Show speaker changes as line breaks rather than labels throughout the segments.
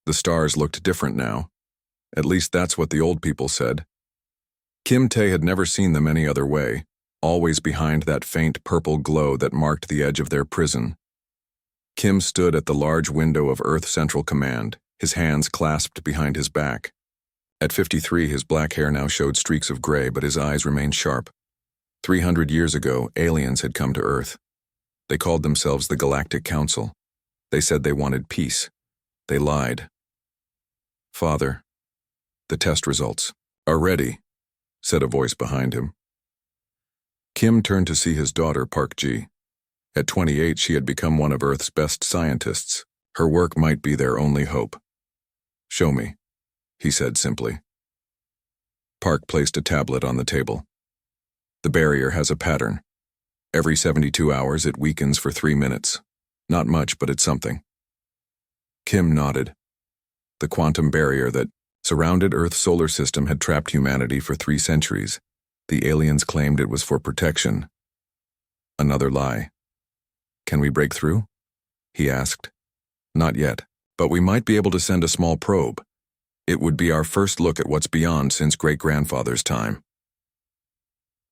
The stars looked different now. At least that's what the old people said. Kim Tae had never seen them any other way, always behind that faint purple glow that marked the edge of their prison. Kim stood at the large window of Earth Central Command, his hands clasped behind his back. At 53, his black hair now showed streaks of gray, but his eyes remained sharp. 300 years ago, aliens had come to Earth. They called themselves the Galactic Council. They said they wanted peace. They lied. "Father, the test results are ready," said a voice behind him. Kim turned to see his daughter, Park Ji. At 28, she had become one of Earth's best scientists. Her work might be their only hope. "Show me," he said simply. Park placed a tablet on the table. "The barrier has a pattern. Every 72 hours it weakens for 3 minutes. Not much, but it's something." Kim nodded. The quantum barrier that surrounded Earth's solar system had trapped humanity for 3 centuries. The aliens claimed it was for protection. Another lie. "Can we break through?" he asked. "Not yet, but we might be able to send a small probe. It would be our first look at what's beyond since great-grandfather's time."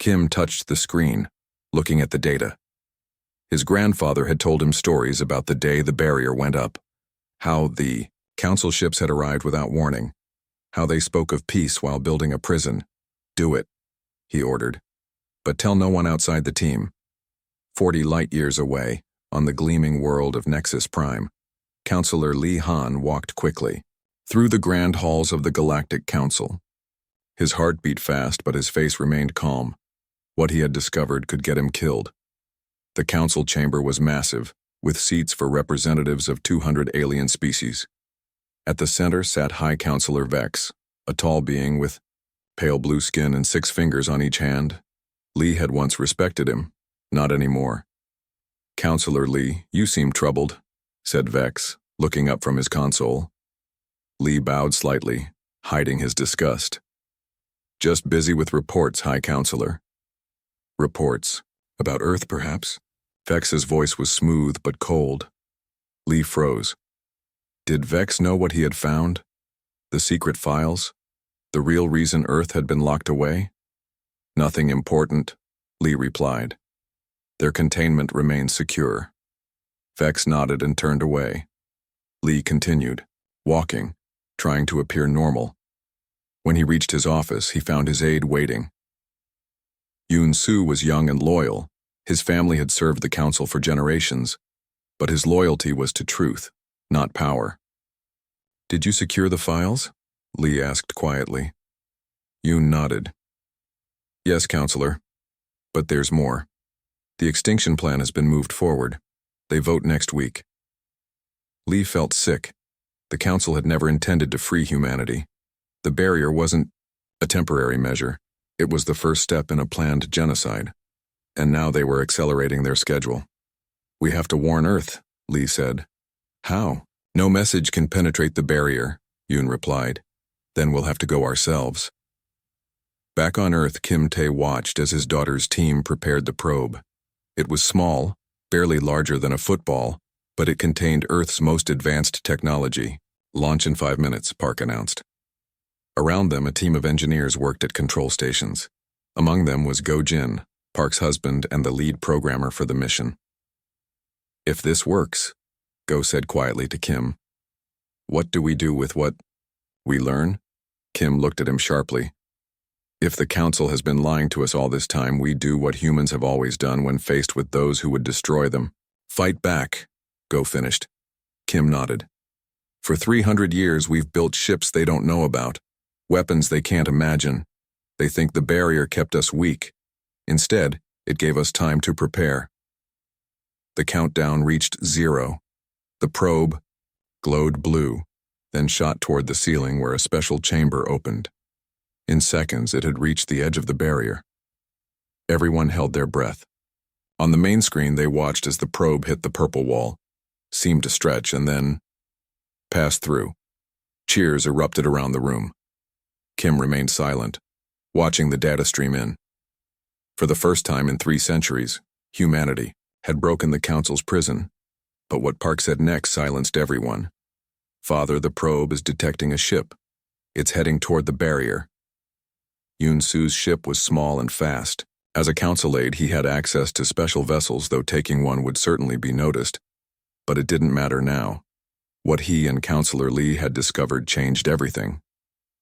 Kim touched the screen, looking at the data. His grandfather had told him stories about the day the barrier went up, how the council ships had arrived without warning, how they spoke of peace while building a prison. "Do it," he ordered, "but tell no one outside the team." 40 light-years away, on the gleaming world of Nexus Prime, Counselor Lee Han walked quickly through the grand halls of the Galactic Council. His heart beat fast, but his face remained calm. What he had discovered could get him killed. The council chamber was massive, with seats for representatives of 200 alien species. At the center sat High Counselor Vex, a tall being with pale blue skin and 6 fingers on each hand. Lee had once respected him, not anymore. "Counselor Lee, you seem troubled," said Vex, looking up from his console. Lee bowed slightly, hiding his disgust. "Just busy with reports, High Counselor." "Reports? About Earth, perhaps?" Vex's voice was smooth but cold. Lee froze. Did Vex know what he had found? The secret files? The real reason Earth had been locked away? "Nothing important," Lee replied. "Their containment remains secure." Vex nodded and turned away. Lee continued, walking, trying to appear normal. When he reached his office, he found his aide waiting. Yoon Soo was young and loyal. His family had served the council for generations, but his loyalty was to truth, not power. "Did you secure the files?" Lee asked quietly. Yoon nodded. "Yes, Counselor. But there's more. The extinction plan has been moved forward. They vote next week." Lee felt sick. The council had never intended to free humanity. The barrier wasn't a temporary measure. It was the first step in a planned genocide. And now they were accelerating their schedule. "We have to warn Earth," Lee said. "How?" "No message can penetrate the barrier," Yoon replied. "Then we'll have to go ourselves." Back on Earth, Kim Tae watched as his daughter's team prepared the probe. It was small, barely larger than a football, but it contained Earth's most advanced technology. "Launch in 5 minutes," Park announced. Around them, a team of engineers worked at control stations. Among them was Go Jin, Park's husband and the lead programmer for the mission. "If this works," Go said quietly to Kim, "what do we do with what we learn?" Kim looked at him sharply. "If the council has been lying to us all this time, we do what humans have always done when faced with those who would destroy them. Fight back," Go finished. Kim nodded. "For 300 years, we've built ships they don't know about, weapons they can't imagine. They think the barrier kept us weak. Instead, it gave us time to prepare." The countdown reached 0. The probe glowed blue, then shot toward the ceiling where a special chamber opened. In seconds, it had reached the edge of the barrier. Everyone held their breath. On the main screen, they watched as the probe hit the purple wall, seemed to stretch, and then passed through. Cheers erupted around the room. Kim remained silent, watching the data stream in. For the first time in 3 centuries, humanity had broken the council's prison. But what Park said next silenced everyone. "Father, the probe is detecting a ship. It's heading toward the barrier." Yun-Su's ship was small and fast. As a council aide, he had access to special vessels, though taking one would certainly be noticed. But it didn't matter now. What he and Counselor Lee had discovered changed everything.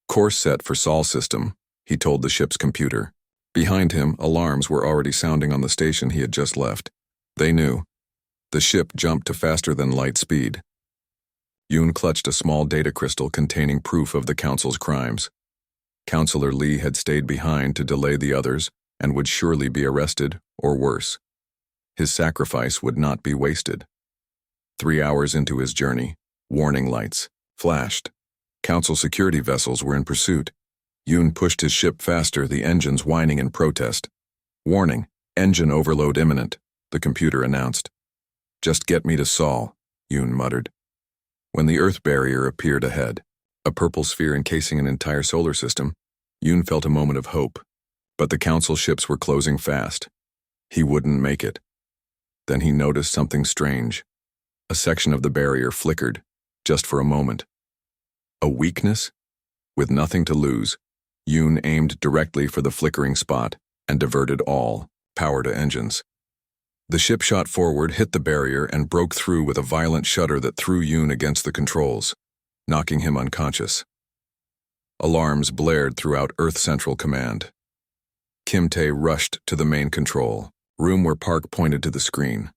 "Course set for Sol system," he told the ship's computer. Behind him, alarms were already sounding on the station he had just left. They knew. The ship jumped to faster than light speed. Yoon clutched a small data crystal containing proof of the Council's crimes. Counselor Lee had stayed behind to delay the others and would surely be arrested, or worse. His sacrifice would not be wasted. 3 hours into his journey, warning lights flashed. Council security vessels were in pursuit. Yoon pushed his ship faster, the engines whining in protest. "Warning, engine overload imminent," the computer announced. "Just get me to Sol," Yoon muttered. When the Earth barrier appeared ahead, a purple sphere encasing an entire solar system, Yoon felt a moment of hope. But the Council ships were closing fast. He wouldn't make it. Then he noticed something strange. A section of the barrier flickered, just for a moment. A weakness? With nothing to lose, Yoon aimed directly for the flickering spot and diverted all power to engines. The ship shot forward, hit the barrier, and broke through with a violent shudder that threw Yoon against the controls, knocking him unconscious. Alarms blared throughout Earth Central Command. Kim Tae rushed to the main control room where Park pointed to the screen.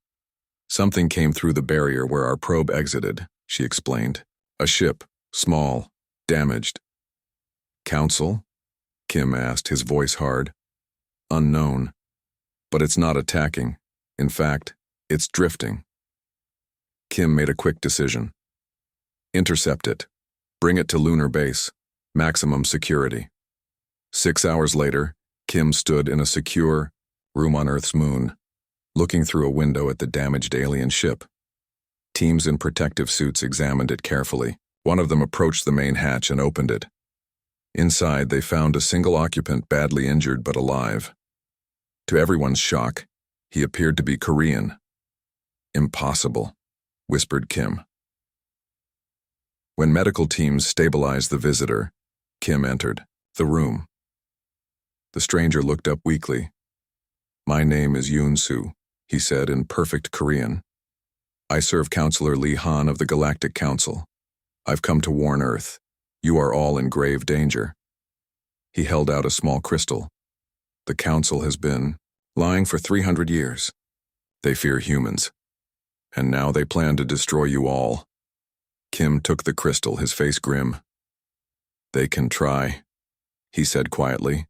"Something came through the barrier where our probe exited," she explained. "A ship, small, damaged." "Council?" Kim asked, his voice hard. "Unknown. But it's not attacking. In fact, it's drifting." Kim made a quick decision. "Intercept it. Bring it to lunar base. Maximum security." 6 hours later, Kim stood in a secure room on Earth's moon, looking through a window at the damaged alien ship. Teams in protective suits examined it carefully. One of them approached the main hatch and opened it. Inside, they found a single occupant badly injured but alive. To everyone's shock, he appeared to be Korean. "Impossible," whispered Kim. When medical teams stabilized the visitor, Kim entered the room. The stranger looked up weakly. "My name is Yoon-Soo," he said in perfect Korean. "I serve Counselor Lee Han of the Galactic Council. I've come to warn Earth. You are all in grave danger." He held out a small crystal. "The Council has been lying for 300 years. They fear humans. And now they plan to destroy you all." Kim took the crystal, his face grim. "They can try," he said quietly,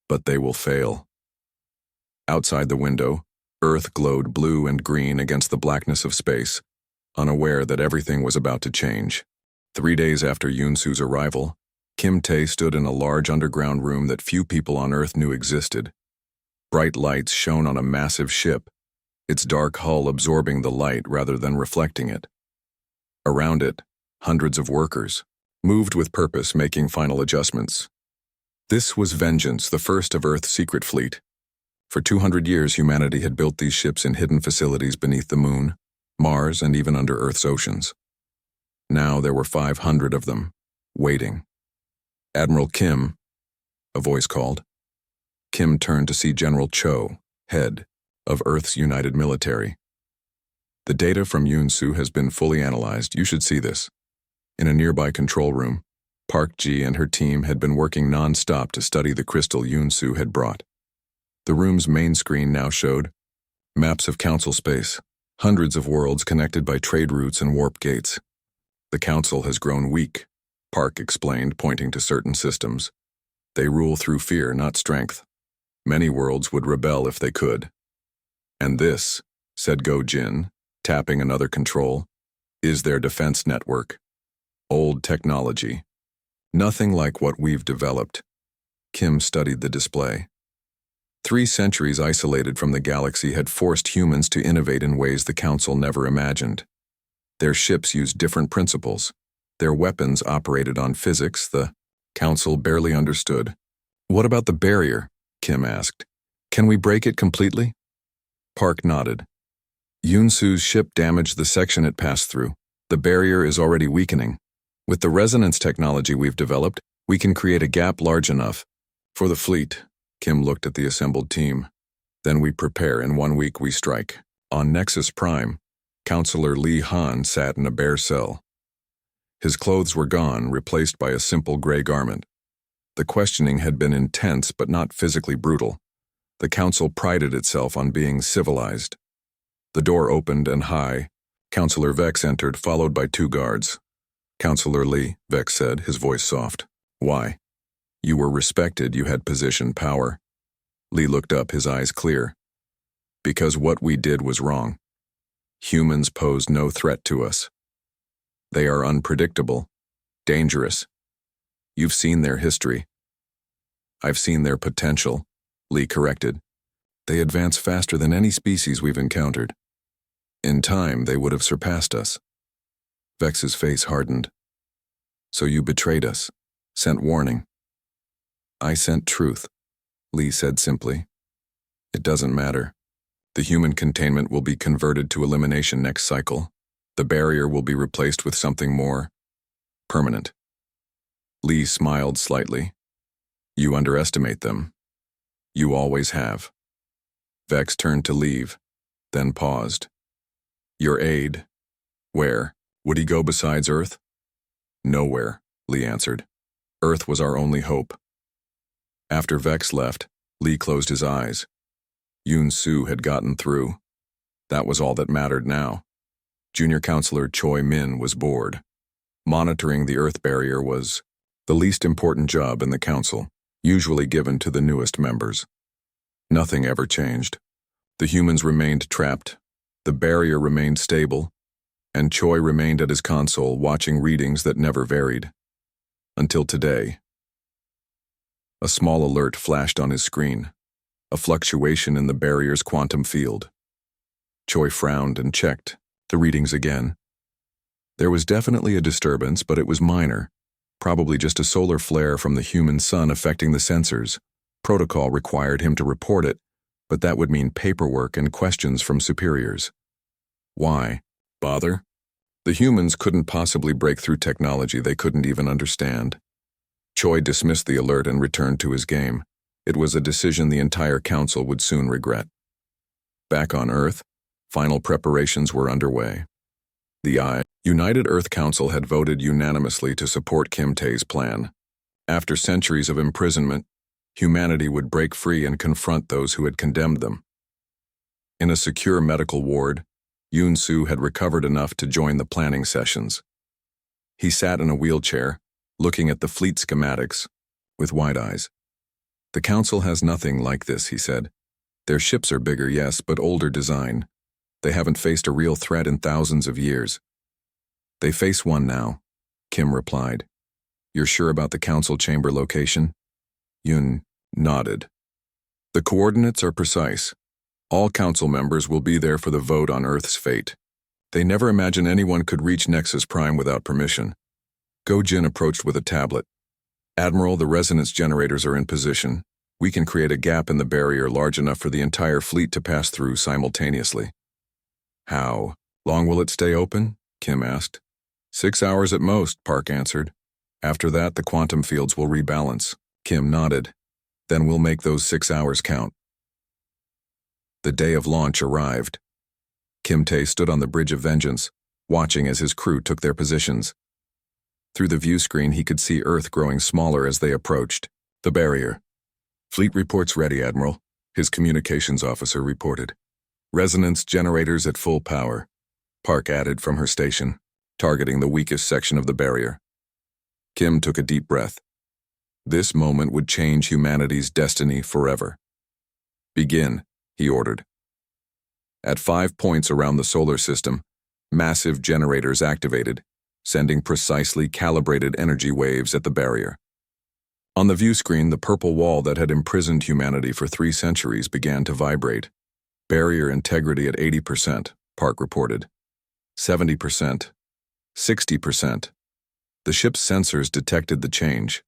"but they will fail." Outside the window, Earth glowed blue and green against the blackness of space, unaware that everything was about to change. 3 days after Yoon-Soo's arrival, Kim Tae stood in a large underground room that few people on Earth knew existed. Bright lights shone on a massive ship, its dark hull absorbing the light rather than reflecting it. Around it, hundreds of workers moved with purpose, making final adjustments. This was Vengeance, the first of Earth's secret fleet. For 200 years, humanity had built these ships in hidden facilities beneath the moon, Mars, and even under Earth's oceans. Now there were 500 of them, waiting. "Admiral Kim," a voice called. Kim turned to see General Cho, head of Earth's United Military. "The data from Yoon-Soo has been fully analyzed. You should see this." In a nearby control room, Park Ji and her team had been working non-stop to study the crystal Yoon-Soo had brought. The room's main screen now showed maps of Council space, hundreds of worlds connected by trade routes and warp gates. "The Council has grown weak," Park explained, pointing to certain systems. "They rule through fear, not strength. Many worlds would rebel if they could." "And this," said Go Jin, tapping another control, "is their defense network. Old technology. Nothing like what we've developed." Kim studied the display. 3 centuries isolated from the galaxy had forced humans to innovate in ways the Council never imagined. Their ships used different principles. Their weapons operated on physics the Council barely understood. "What about the barrier?" Kim asked. "Can we break it completely?" Park nodded. "Yoon-Soo's ship damaged the section it passed through. The barrier is already weakening. With the resonance technology we've developed, we can create a gap large enough. For the fleet, Kim looked at the assembled team. Then we prepare. In 1 week we strike. On Nexus Prime, Counselor Lee Han sat in a bare cell. His clothes were gone, replaced by a simple gray garment. The questioning had been intense but not physically brutal. The council prided itself on being civilized. The door opened and Counselor Vex entered, followed by 2 guards. "Counselor Lee," Vex said, his voice soft. "Why? You were respected, you had position, power." Lee looked up, his eyes clear. "Because what we did was wrong. Humans pose no threat to us. They are unpredictable, dangerous. You've seen their history." "I've seen their potential," Lee corrected. "They advance faster than any species we've encountered. In time, they would have surpassed us." Vex's face hardened. "So you betrayed us, sent warning." "I sent truth," Lee said simply. "It doesn't matter. The human containment will be converted to elimination next cycle. The barrier will be replaced with something more permanent." Lee smiled slightly. "You underestimate them. You always have." Vex turned to leave, then paused. "Your aide, where? Would he go besides Earth?" "Nowhere," Lee answered. "Earth was our only hope." After Vex left, Lee closed his eyes. Yoon-Soo had gotten through. That was all that mattered now. Junior Counselor Choi Min was bored. Monitoring the Earth barrier was the least important job in the council, usually given to the newest members. Nothing ever changed. The humans remained trapped, the barrier remained stable, and Choi remained at his console watching readings that never varied. Until today. A small alert flashed on his screen, a fluctuation in the barrier's quantum field. Choi frowned and checked the readings again. There was definitely a disturbance, but it was minor, probably just a solar flare from the human sun affecting the sensors. Protocol required him to report it, but that would mean paperwork and questions from superiors. Why bother? The humans couldn't possibly break through technology they couldn't even understand. Choi dismissed the alert and returned to his game. It was a decision the entire council would soon regret. Back on Earth, final preparations were underway. The United Earth Council had voted unanimously to support Kim Tae's plan. After centuries of imprisonment, humanity would break free and confront those who had condemned them. In a secure medical ward, Yoon-Soo had recovered enough to join the planning sessions. He sat in a wheelchair, looking at the fleet schematics, with wide eyes. "The council has nothing like this," he said. "Their ships are bigger, yes, but older design. They haven't faced a real threat in thousands of years." "They face one now," Kim replied. "You're sure about the council chamber location?" Yoon nodded. "The coordinates are precise. All council members will be there for the vote on Earth's fate. They never imagined anyone could reach Nexus Prime without permission." Go-Jin approached with a tablet. "Admiral, the resonance generators are in position. We can create a gap in the barrier large enough for the entire fleet to pass through simultaneously." "How long will it stay open?" Kim asked. 6 hours at most, Park answered. "After that, the quantum fields will rebalance." Kim nodded. "Then we'll make those 6 hours count." The day of launch arrived. Kim Tae stood on the Bridge of Vengeance, watching as his crew took their positions. Through the view screen, he could see Earth growing smaller as they approached the barrier. "Fleet reports ready, Admiral," his communications officer reported. "Resonance generators at full power," Park added from her station, targeting the weakest section of the barrier. Kim took a deep breath. This moment would change humanity's destiny forever. "Begin," he ordered. At 5 points around the solar system, massive generators activated, sending precisely calibrated energy waves at the barrier. On the view screen, the purple wall that had imprisoned humanity for 3 centuries began to vibrate. "Barrier integrity at 80%, Park reported. 70%. 60%. The ship's sensors detected the change.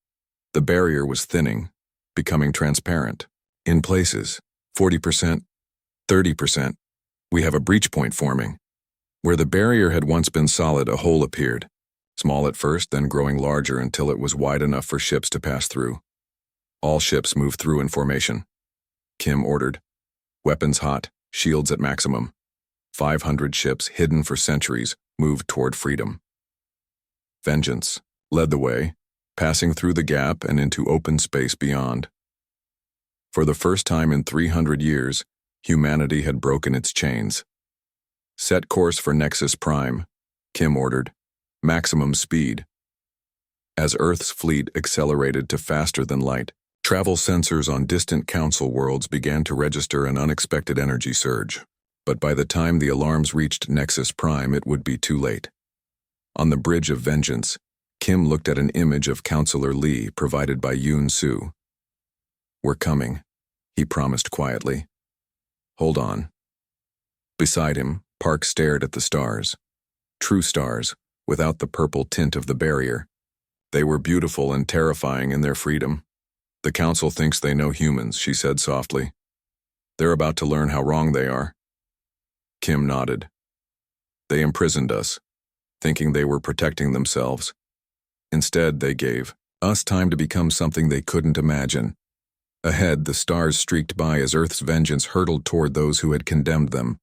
The barrier was thinning, becoming transparent. In places, 40%, 30%. "We have a breach point forming." Where the barrier had once been solid, a hole appeared, small at first, then growing larger until it was wide enough for ships to pass through. All ships move through in formation, Kim ordered. Weapons hot, shields at maximum. 500 ships, hidden for centuries, moved toward freedom. Vengeance led the way, passing through the gap and into open space beyond. For the first time in 300 years, humanity had broken its chains. Set course for Nexus Prime, Kim ordered. Maximum speed. As Earth's fleet accelerated to faster than light, travel sensors on distant Council worlds began to register an unexpected energy surge. But by the time the alarms reached Nexus Prime, it would be too late. On the Bridge of Vengeance, Kim looked at an image of Counselor Lee provided by Yoon Soo. "We're coming," he promised quietly. "Hold on." Beside him, Park stared at the stars. True stars, without the purple tint of the barrier. They were beautiful and terrifying in their freedom. "The Council thinks they know humans," she said softly. "They're about to learn how wrong they are." Kim nodded. "They imprisoned us, thinking they were protecting themselves. Instead, they gave us time to become something they couldn't imagine." Ahead, the stars streaked by as Earth's vengeance hurtled toward those who had condemned them.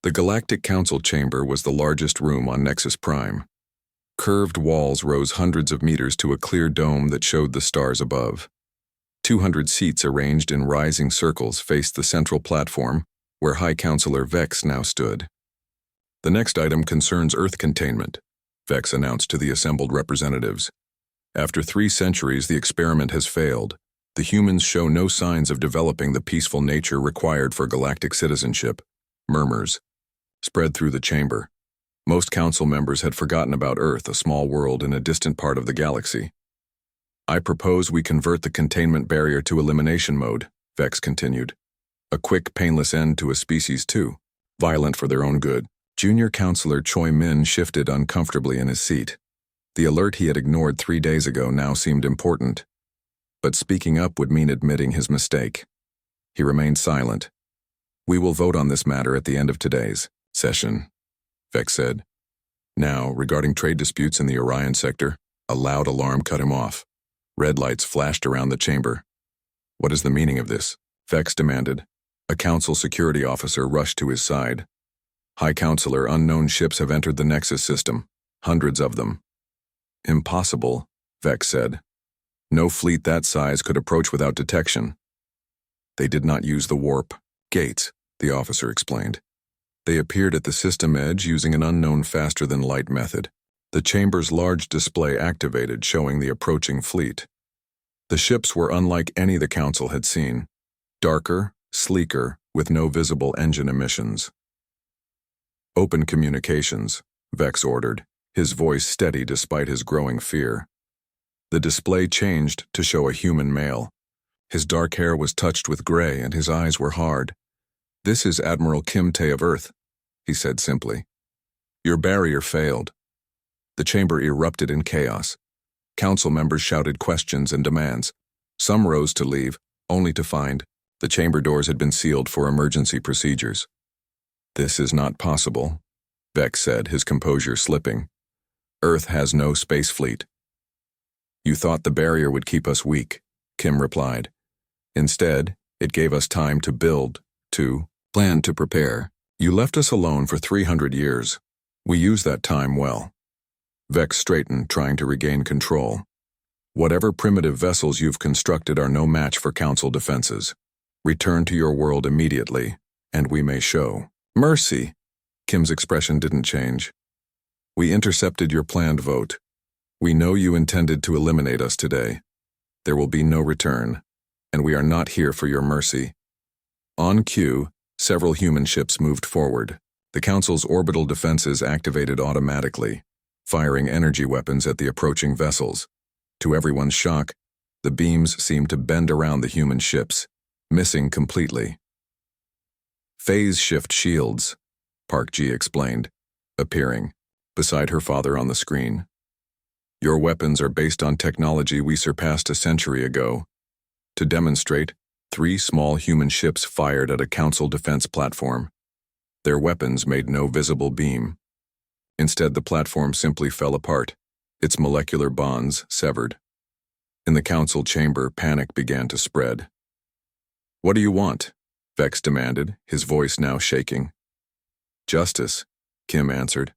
The Galactic Council chamber was the largest room on Nexus Prime. Curved walls rose hundreds of meters to a clear dome that showed the stars above. 200 seats arranged in rising circles faced the central platform, where High Counselor Vex now stood. "The next item concerns Earth containment," Vex announced to the assembled representatives. "After 3 centuries, the experiment has failed. The humans show no signs of developing the peaceful nature required for galactic citizenship." Murmurs spread through the chamber. Most council members had forgotten about Earth, a small world in a distant part of the galaxy. "I propose we convert the containment barrier to elimination mode," Vex continued. "A quick, painless end to a species too, violent for their own good." Junior Counselor Choi Min shifted uncomfortably in his seat. The alert he had ignored 3 days ago now seemed important. But speaking up would mean admitting his mistake. He remained silent. "We will vote on this matter at the end of today's session," Vex said. Now, regarding trade disputes in the Orion sector, a loud alarm cut him off. Red lights flashed around the chamber. "What is the meaning of this?" Vex demanded. A council security officer rushed to his side. "High Counselor, unknown ships have entered the Nexus system. Hundreds of them." "Impossible," Vex said. "No fleet that size could approach without detection." "They did not use the warp gates," the officer explained. "They appeared at the system edge using an unknown faster-than-light method. The chamber's large display activated, showing the approaching fleet. The ships were unlike any the Council had seen. Darker, sleeker, with no visible engine emissions. "Open communications," Vex ordered, his voice steady despite his growing fear. The display changed to show a human male. His dark hair was touched with gray and his eyes were hard. "This is Admiral Kim Tae of Earth," he said simply. "Your barrier failed." The chamber erupted in chaos. Council members shouted questions and demands. Some rose to leave, only to find the chamber doors had been sealed for emergency procedures. "This is not possible," Vex said, his composure slipping. "Earth has no space fleet." "You thought the barrier would keep us weak," Kim replied. "Instead, it gave us time to build, to plan, to prepare. You left us alone for 300 years. We used that time well." Vex straightened, trying to regain control. "Whatever primitive vessels you've constructed are no match for Council defenses. Return to your world immediately, and we may show mercy." Kim's expression didn't change. "We intercepted your planned vote. We know you intended to eliminate us today. There will be no return, and we are not here for your mercy." On cue, several human ships moved forward. The Council's orbital defenses activated automatically, firing energy weapons at the approaching vessels. To everyone's shock, the beams seemed to bend around the human ships, missing completely. "Phase shift shields," Park Ji explained, appearing beside her father on the screen. "Your weapons are based on technology we surpassed a century ago." To demonstrate, 3 small human ships fired at a Council defense platform. Their weapons made no visible beam. Instead, the platform simply fell apart, its molecular bonds severed. In the council chamber, panic began to spread. "What do you want?" Vex demanded, his voice now shaking. "Justice," Kim answered.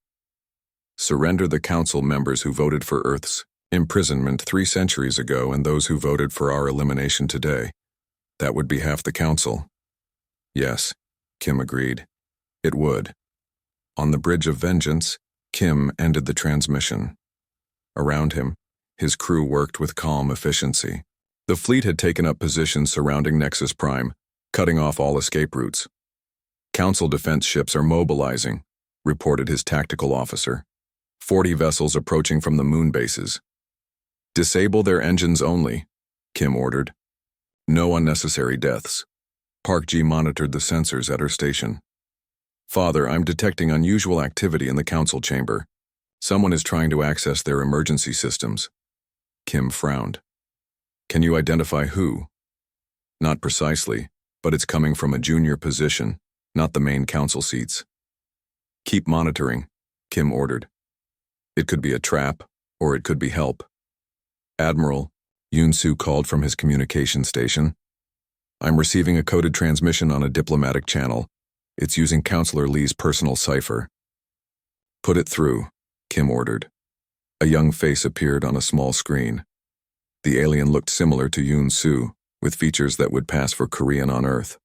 "Surrender the council members who voted for Earth's imprisonment 3 centuries ago and those who voted for our elimination today. That would be half the council." "Yes," Kim agreed. "It would." On the Bridge of Vengeance, Kim ended the transmission. Around him, his crew worked with calm efficiency. The fleet had taken up positions surrounding Nexus Prime, cutting off all escape routes. "Council defense ships are mobilizing," reported his tactical officer. 40 vessels approaching from the moon bases. "Disable their engines only," Kim ordered. "No unnecessary deaths." Park G monitored the sensors at her station. "Father, I'm detecting unusual activity in the council chamber. Someone is trying to access their emergency systems." Kim frowned. "Can you identify who?" "Not precisely, but it's coming from a junior position, not the main council seats." "Keep monitoring," Kim ordered. "It could be a trap, or it could be help." "Admiral," Yoon-soo called from his communication station. "I'm receiving a coded transmission on a diplomatic channel. It's using Counselor Lee's personal cipher." "Put it through," Kim ordered. A young face appeared on a small screen. The alien looked similar to Yoon-soo, with features that would pass for Korean on Earth.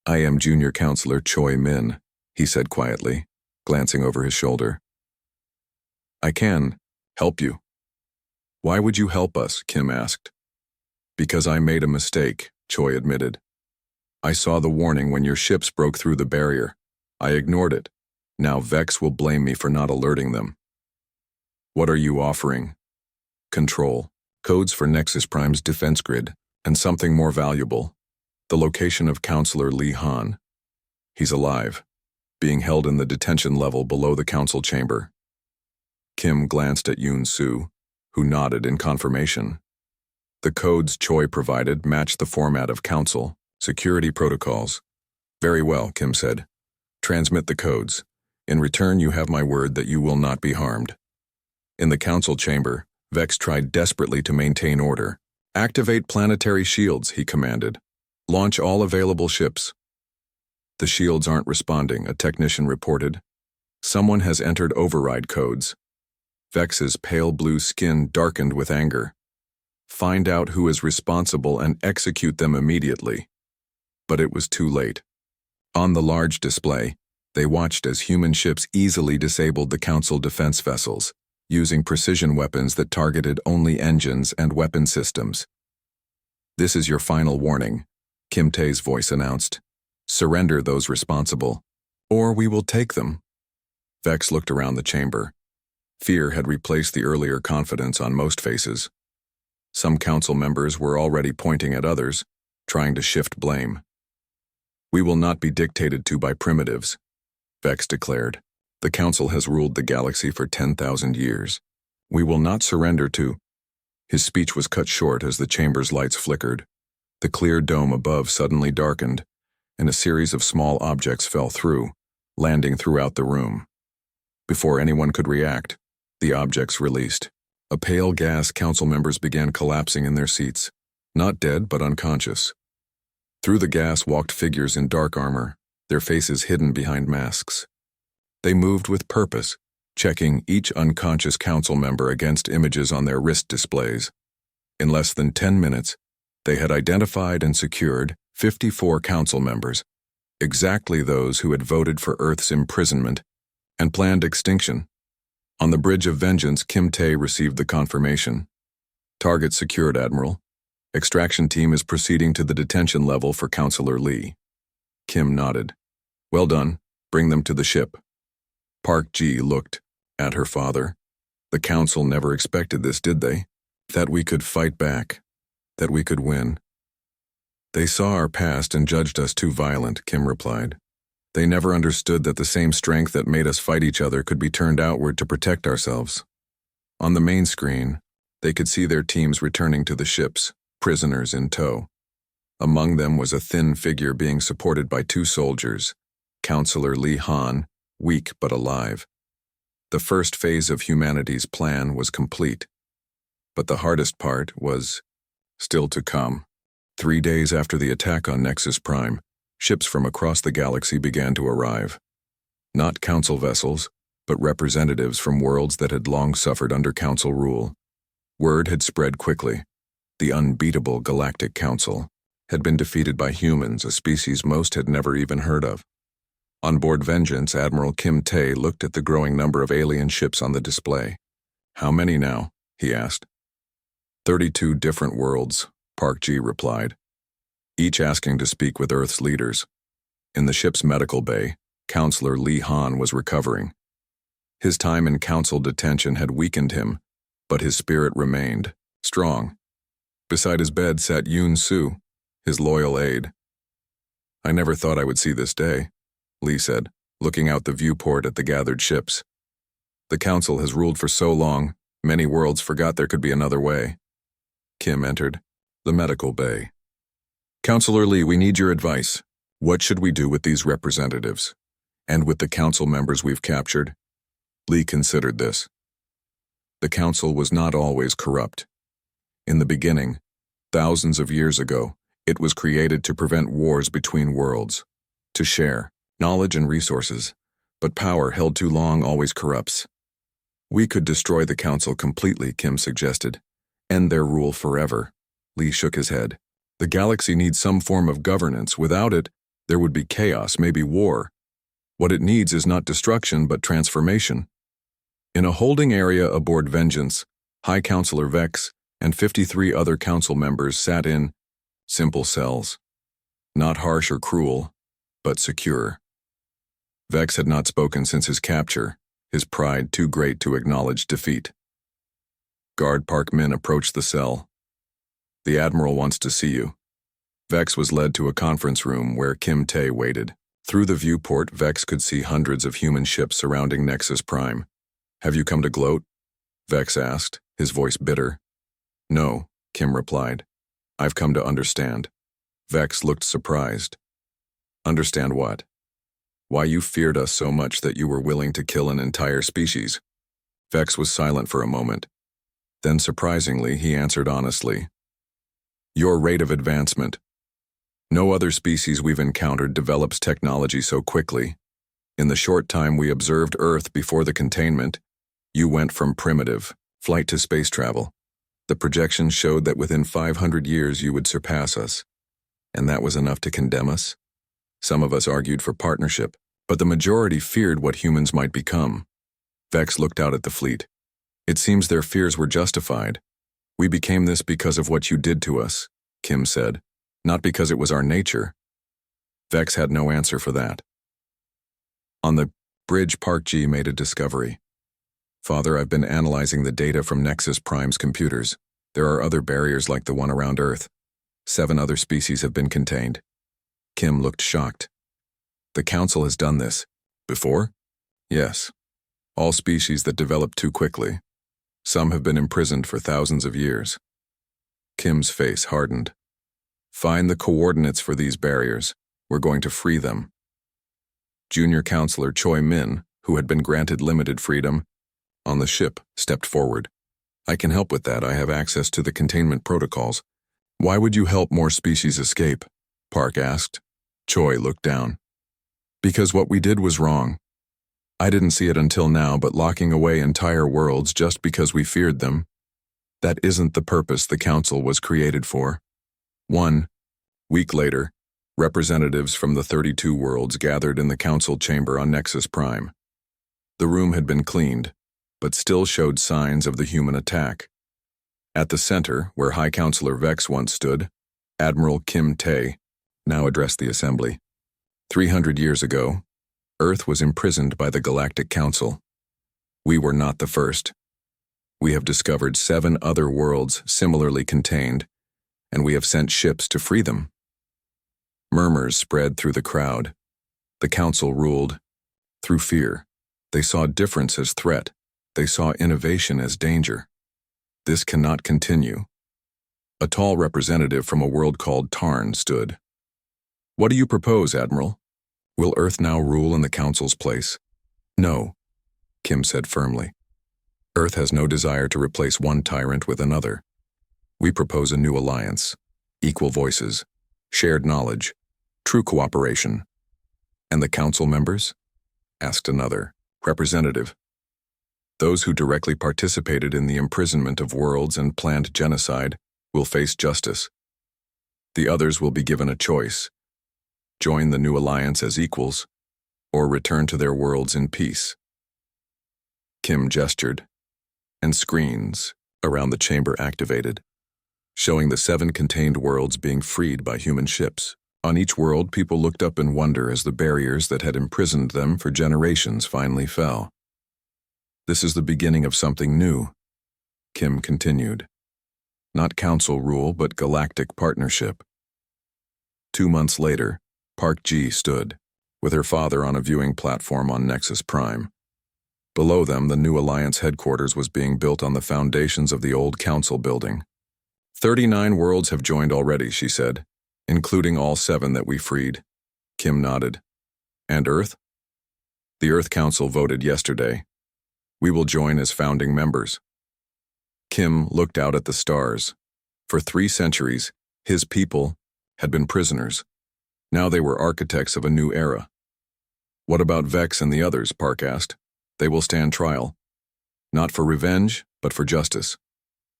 "I am Junior Counselor Choi Min," he said quietly, glancing over his shoulder. "I can help you." "Why would you help us?" Kim asked. "Because I made a mistake," Choi admitted. "I saw the warning when your ships broke through the barrier. I ignored it. Now Vex will blame me for not alerting them." "What are you offering?" "Control, codes for Nexus Prime's defense grid, and something more valuable. The location of Counselor Lee Han. He's alive, being held in the detention level below the council chamber." Kim glanced at Yoon-soo, who nodded in confirmation. The codes Choi provided matched the format of council security protocols. "Very well," Kim said. "Transmit the codes. In return, you have my word that you will not be harmed." In the council chamber, Vex tried desperately to maintain order. "Activate planetary shields," he commanded. "Launch all available ships." "The shields aren't responding," a technician reported. "Someone has entered override codes." Vex's pale blue skin darkened with anger. "Find out who is responsible and execute them immediately." But it was too late. On the large display, they watched as human ships easily disabled the council defense vessels, using precision weapons that targeted only engines and weapon systems. "This is your final warning," Kim Tae's voice announced. "Surrender those responsible, or we will take them." Vex looked around the chamber. Fear had replaced the earlier confidence on most faces. Some council members were already pointing at others, trying to shift blame. "We will not be dictated to by primitives," Vex declared. "The council has ruled the galaxy for 10,000 years. We will not surrender to—" His speech was cut short as the chamber's lights flickered. The clear dome above suddenly darkened, and a series of small objects fell through, landing throughout the room. Before anyone could react, the objects released. A pale gas, council members began collapsing in their seats, not dead but unconscious. Through the gas walked figures in dark armor, their faces hidden behind masks. They moved with purpose, checking each unconscious council member against images on their wrist displays. In less than 10 minutes, they had identified and secured 54 council members, exactly those who had voted for Earth's imprisonment and planned extinction. On the Bridge of Vengeance, Kim Tae received the confirmation. "Target secured, Admiral. Extraction team is proceeding to the detention level for Counselor Lee." Kim nodded. "Well done. Bring them to the ship." Park Ji looked at her father. "The council never expected this, did they? That we could fight back. That we could win." "They saw our past and judged us too violent," Kim replied. "They never understood that the same strength that made us fight each other could be turned outward to protect ourselves." On the main screen, they could see their teams returning to the ships, prisoners in tow. Among them was a thin figure being supported by 2 soldiers, Counselor Li Han, weak but alive. The first phase of humanity's plan was complete. But the hardest part was still to come. 3 days after the attack on Nexus Prime, ships from across the galaxy began to arrive. Not council vessels, but representatives from worlds that had long suffered under council rule. Word had spread quickly. The unbeatable Galactic Council had been defeated by humans, a species most had never even heard of. On board Vengeance, Admiral Kim Tae looked at the growing number of alien ships on the display. "How many now?" he asked. 32 different worlds, Park Ji replied, each asking to speak with Earth's leaders. In the ship's medical bay, Counselor Li Han was recovering. His time in council detention had weakened him, but his spirit remained strong. Beside his bed sat Yoon Soo, his loyal aide. "I never thought I would see this day," Li said, looking out the viewport at the gathered ships. "The council has ruled for so long, many worlds forgot there could be another way." Kim entered the medical bay. "Counselor Li, we need your advice. What should we do with these representatives? And with the council members we've captured?" Li considered this. The council was not always corrupt. In the beginning, thousands of years ago, it was created to prevent wars between worlds, to share knowledge and resources, but power held too long always corrupts. "We could destroy the council completely," Kim suggested. "End their rule forever." Li shook his head. "The galaxy needs some form of governance. Without it, there would be chaos, maybe war. What it needs is not destruction, but transformation." In a holding area aboard Vengeance, High Counselor Vex and 53 other council members sat in simple cells. Not harsh or cruel, but secure. Vex had not spoken since his capture, his pride too great to acknowledge defeat. Guard Park Min approached the cell. "The Admiral wants to see you." Vex was led to a conference room where Kim Tae waited. Through the viewport, Vex could see hundreds of human ships surrounding Nexus Prime. "Have you come to gloat?" Vex asked, his voice bitter. "No," Kim replied. "I've come to understand." Vex looked surprised. "Understand what?" "Why you feared us so much that you were willing to kill an entire species." Vex was silent for a moment. Then, surprisingly, he answered honestly. "Your rate of advancement. No other species we've encountered develops technology so quickly. In the short time we observed Earth before the containment, you went from primitive flight to space travel. The projections showed that within 500 years you would surpass us. And that was enough to condemn us? Some of us argued for partnership, but the majority feared what humans might become." Vex looked out at the fleet. "It seems their fears were justified. We became this because of what you did to us," Kim said, "not because it was our nature." Vex had no answer for that. On the bridge, Park Ji made a discovery. "Father, I've been analyzing the data from Nexus Prime's computers. There are other barriers like the one around Earth. 7 other species have been contained." Kim looked shocked. "The Council has done this before?" "Yes. All species that develop too quickly. Some have been imprisoned for thousands of years." Kim's face hardened. "Find the coordinates for these barriers. We're going to free them." Junior Counselor Choi Min, who had been granted limited freedom on the ship, stepped forward. "I can help with that. I have access to the containment protocols." "Why would you help more species escape?" Park asked. Choi looked down. "Because what we did was wrong. I didn't see it until now, but locking away entire worlds just because we feared them, that isn't the purpose the Council was created for." 1 week later, representatives from the 32 worlds gathered in the Council chamber on Nexus Prime. The room had been cleaned, but still showed signs of the human attack. At the center, where High Counselor Vex once stood, Admiral Kim Tae now addressed the assembly. 300 years ago, Earth was imprisoned by the Galactic Council. We were not the first. We have discovered 7 other worlds similarly contained, and we have sent ships to free them. Murmurs spread through the crowd. The Council ruled through fear. They saw difference as threat. They saw innovation as danger. This cannot continue. A tall representative from a world called Tarn stood. "What do you propose, Admiral?" Will Earth now rule in the Council's place? No, Kim said firmly. Earth has no desire to replace one tyrant with another. We propose a new alliance, equal voices, shared knowledge, true cooperation. And the Council members? Asked another representative. Those who directly participated in the imprisonment of worlds and planned genocide will face justice. The others will be given a choice: join the new alliance as equals, or return to their worlds in peace. Kim gestured, and screens around the chamber activated, showing the 7 contained worlds being freed by human ships. On each world, people looked up in wonder as the barriers that had imprisoned them for generations finally fell. This is the beginning of something new, Kim continued. Not council rule, but galactic partnership. 2 months later, Park Ji stood, with her father on a viewing platform on Nexus Prime. Below them, the new Alliance headquarters was being built on the foundations of the old council building. 39 worlds have joined already, she said, including all 7 that we freed. Kim nodded. And Earth? The Earth Council voted yesterday. We will join as founding members. Kim looked out at the stars. For 3 centuries, his people had been prisoners. Now they were architects of a new era. What about Vex and the others? Park asked. They will stand trial. Not for revenge, but for justice.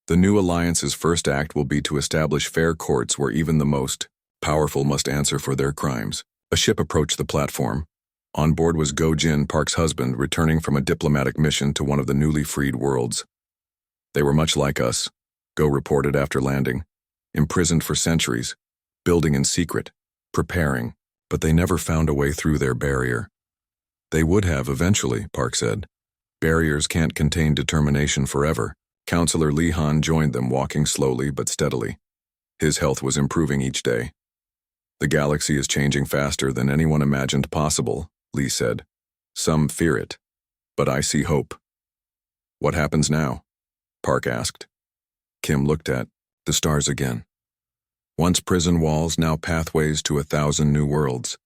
The new alliance's first act will be to establish fair courts where even the most powerful must answer for their crimes. A ship approached the platform. On board was Go Jin, Park's husband, returning from a diplomatic mission to one of the newly freed worlds. They were much like us, Go reported after landing. Imprisoned for centuries, building in secret, preparing, but they never found a way through their barrier. They would have eventually, Park said. Barriers can't contain determination forever. Counselor Li Han joined them, walking slowly but steadily. His health was improving each day. The galaxy is changing faster than anyone imagined possible, Li said. Some fear it, but I see hope. What happens now? Park asked. Kim looked at the stars again. Once prison walls, now pathways to 1,000 new worlds.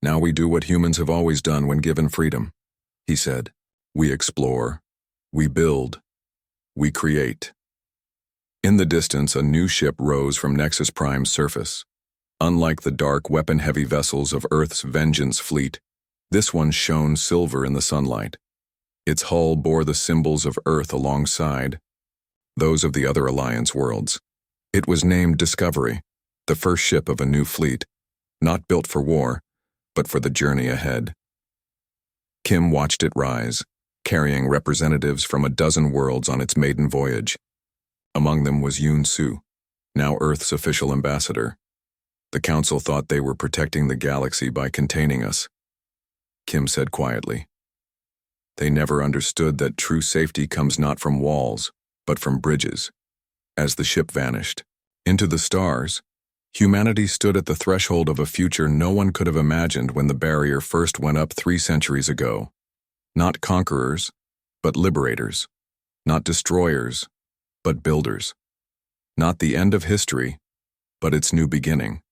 Now we do what humans have always done when given freedom, he said. We explore, we build, we create. In the distance, a new ship rose from Nexus Prime's surface. Unlike the dark, weapon-heavy vessels of Earth's Vengeance fleet, this one shone silver in the sunlight. Its hull bore the symbols of Earth alongside those of the other Alliance worlds. It was named Discovery, the first ship of a new fleet, not built for war, but for the journey ahead. Kim watched it rise, carrying representatives from a dozen worlds on its maiden voyage. Among them was Yoon Soo, now Earth's official ambassador. The Council thought they were protecting the galaxy by containing us, Kim said quietly. They never understood that true safety comes not from walls, but from bridges. As the ship vanished into the stars, humanity stood at the threshold of a future no one could have imagined when the barrier first went up 3 centuries ago. Not conquerors, but liberators. Not destroyers, but builders. Not the end of history, but its new beginning.